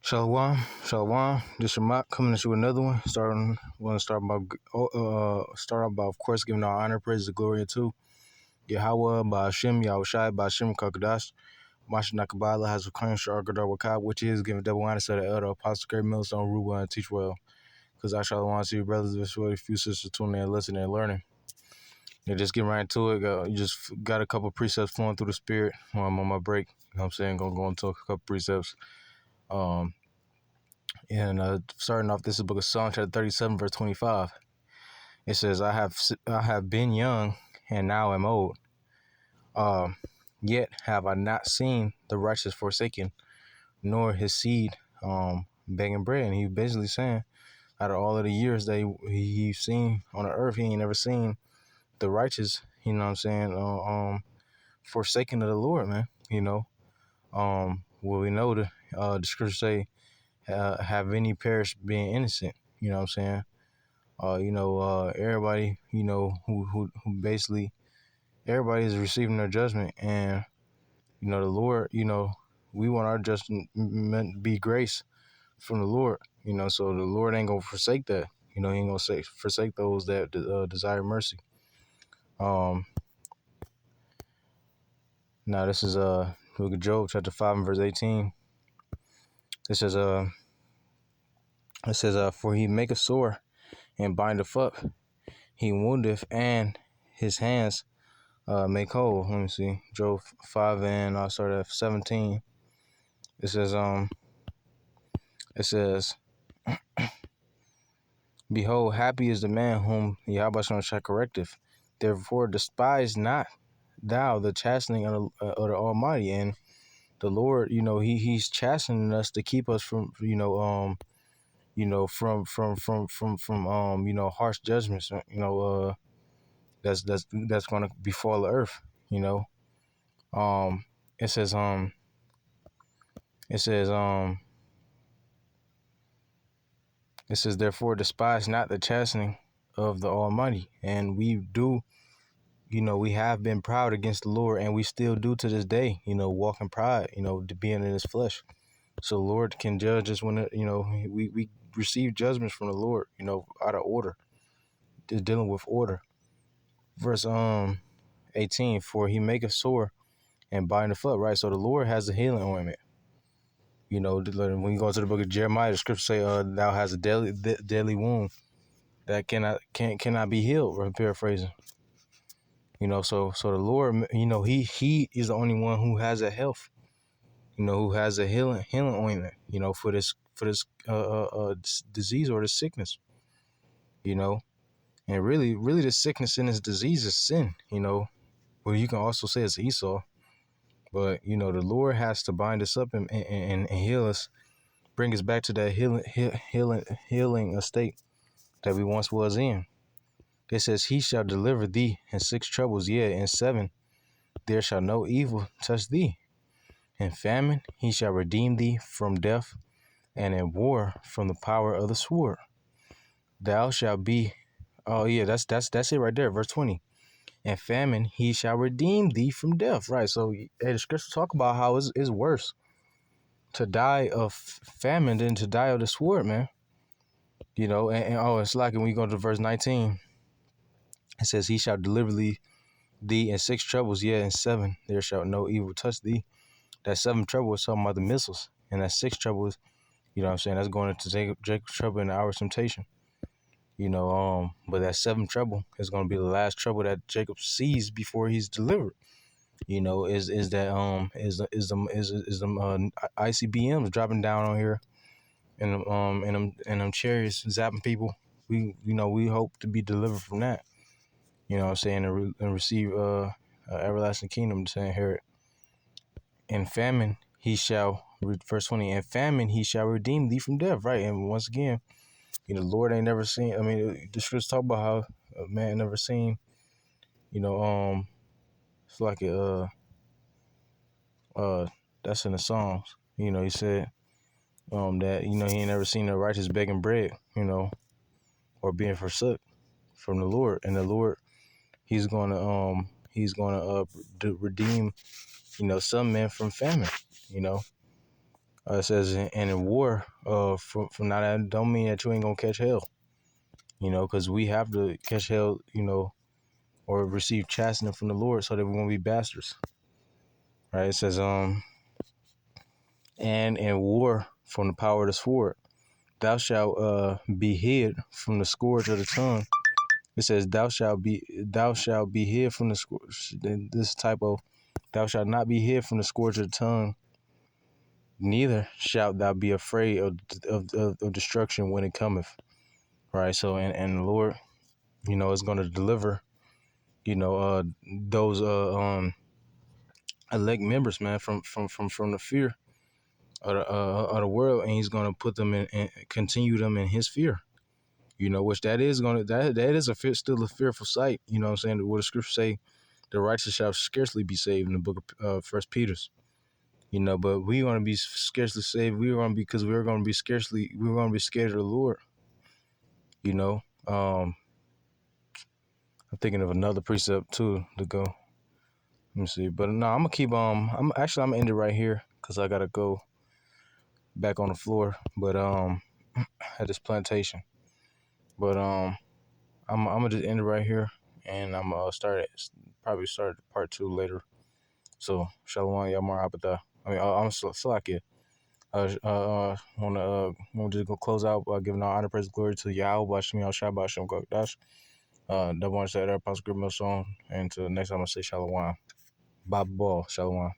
Shalom, shalom. This your Mott coming at you with another one. Want to start off by, of course, giving our honor, praise, and glory to Yahweh, Ba'Hashem, Yahushai, Ba'Hashem, Kakadash, Masha Nakabala, has a claim, Gadar Wakab, which is giving double honor to the elder apostle, Gary Millstone, Ruba, and teach well. Because I shall want to see your brothers, a few sisters tuning in, listening, and learning. Yeah, just getting right into it. You just got a couple precepts flowing through the spirit while I'm on my break. You know what I'm saying? Gonna go into a couple precepts. And starting off, this is the book of Psalm, chapter 37, verse 25. It says, I have been young and now am old. Yet have I not seen the righteous forsaken, nor his seed begging bread. And he basically saying, out of all of the years that he's seen on the earth, he ain't never seen the righteous, you know what I'm saying, forsaken of the Lord, man. Well, we know the scriptures say, have any perish being innocent, you know what I'm saying? Everybody, who basically, everybody is receiving their judgment. And, the Lord, we want our judgment meant to be grace from the Lord, so the Lord ain't going to forsake that. He ain't going to forsake those that desire mercy. Now this is book of Job, chapter 5 and verse 18. It says, for he maketh sore and bindeth up, he woundeth and his hands make whole. Let me see. Job 5 and I'll start at 17. It says, behold, happy is the man whom Yahweh shall correcteth. Therefore despise not thou the chastening of the Almighty. And the Lord, he's chastening us to keep us from, harsh judgments, that's going to befall the earth, It says, therefore despise not the chastening of the Almighty. And we do, we have been proud against the Lord, and we still do to this day, walk in pride, to being in his flesh. So the Lord can judge us when, we receive judgments from the Lord, out of order, just dealing with order. Verse 18, for he maketh sore and bindeth up, right? So the Lord has a healing ointment. When you go to the book of Jeremiah, the scripture say, thou hast a deadly wound that cannot be healed, or paraphrasing. So the Lord, he is the only one who has a health, who has a healing ointment, for this disease or this sickness, and really the sickness in this disease is sin, well, you can also say it's Esau, but the Lord has to bind us up and heal us, bring us back to that healing estate that we once was in. It says, he shall deliver thee in 6 troubles, yea, in 7 there shall no evil touch thee. In famine he shall redeem thee from death, and in war from the power of the sword. Thou shalt be, oh yeah, that's it right there, verse 20. In famine he shall redeem thee from death. Right, so the scripture talk about how it's worse to die of famine than to die of the sword, man. It's like when we go to verse 19, it says, he shall deliver thee in 6 troubles, yea, in 7 there shall no evil touch thee. That 7 trouble is talking about the missiles, and that 6 trouble is, that's going into Jacob's trouble in the hour of temptation. But that 7 trouble is going to be the last trouble that Jacob sees before he's delivered. Is the ICBMs dropping down on here, and them chariots zapping people. We hope to be delivered from that. And receive everlasting kingdom to inherit. In famine he shall, verse 20, in famine he shall redeem thee from death. Right, and once again, the Lord ain't never seen. I mean, the scriptures talk about how a man never seen. It's like that's in the Psalms. He said that he ain't never seen the righteous begging bread, or being forsook from the Lord. And the Lord, he's gonna redeem some men from famine. It says, and in war, from now that don't mean that you ain't gonna catch hell, because we have to catch hell, or receive chastening from the Lord so that we won't be bastards, right? It says, and in war from the power of the sword, thou shalt be hid from the scourge of the tongue. It says, thou shalt be hid from the scourge. This typo, thou shalt not be hid from the scourge of the tongue, neither shalt thou be afraid of destruction when it cometh. Right. So and the Lord, is going to deliver, those elect members, man, from the fear of the world, and He's going to put them in and continue them in His fear. Which that is that is still a fearful sight. You know what I'm saying? What the scriptures say, the righteous shall scarcely be saved in the book of First Peter's. But we're going to be scarcely saved. We're going to be because we're going to be scared of the Lord. I'm thinking of another precept too to go. Let me see. But no, I'm gonna keep I'm gonna end it right here because I gotta go back on the floor. But at this plantation. But I'm gonna just end it right here, and I'm gonna probably start part 2 later. So Shalom Yamar Abada. I mean, I'm Salakia. Want to just go close out by giving all honor, praise, and glory to Yahweh, Bashim Yahweh Shabbat Shem Gokdash. Double one said Apostle Grib song, and to the next time I say Shalom. Bob Ball, Shalom.